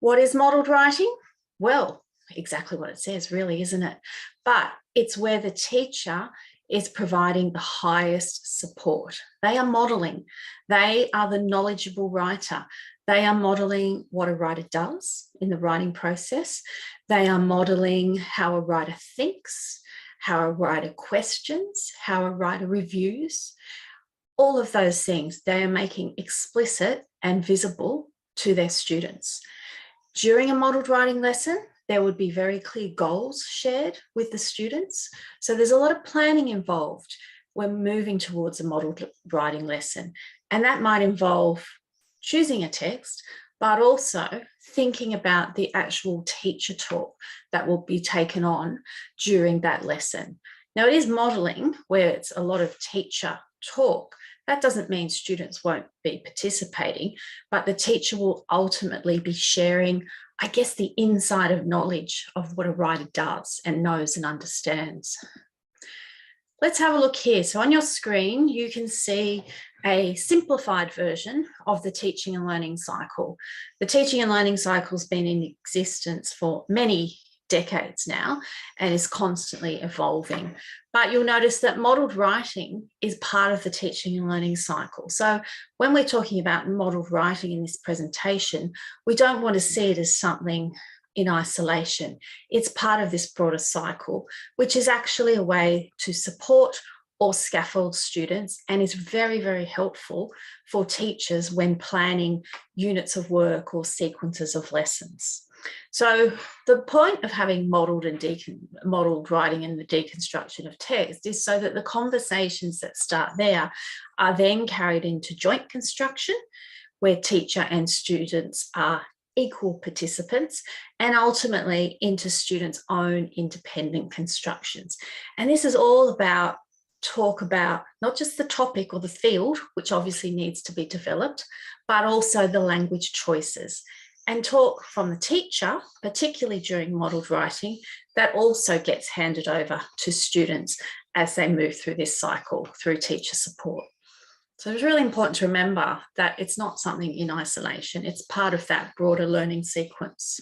What is modelled writing? Well, exactly what it says, really, isn't it? But it's where the teacher is providing the highest support. They are modelling. They are the knowledgeable writer. They are modelling what a writer does in the writing process. They are modelling how a writer thinks, how a writer questions, how a writer reviews. All of those things they are making explicit and visible to their students. During a modelled writing lesson, there would be very clear goals shared with the students. So there's a lot of planning involved when moving towards a modelled writing lesson. And that might involve choosing a text, but also thinking about the actual teacher talk that will be taken on during that lesson. Now, it is modelling where it's a lot of teacher talk. That doesn't mean students won't be participating, but the teacher will ultimately be sharing, I guess, the inside of knowledge of what a writer does and knows and understands. Let's have a look here. So on your screen, you can see a simplified version of the teaching and learning cycle. The teaching and learning cycle has been in existence for many decades now and is constantly evolving. But you'll notice that modelled writing is part of the teaching and learning cycle. So when we're talking about modelled writing in this presentation, we don't want to see it as something in isolation. It's part of this broader cycle, which is actually a way to support or scaffold students and is very, very helpful for teachers when planning units of work or sequences of lessons. So the point of having modelled writing and the deconstruction of text is so that the conversations that start there are then carried into joint construction, where teacher and students are equal participants, and ultimately into students' own independent constructions. And this is all about talk about not just the topic or the field, which obviously needs to be developed, but also the language choices. And talk from the teacher, particularly during modelled writing, that also gets handed over to students as they move through this cycle through teacher support. So it's really important to remember that it's not something in isolation, it's part of that broader learning sequence.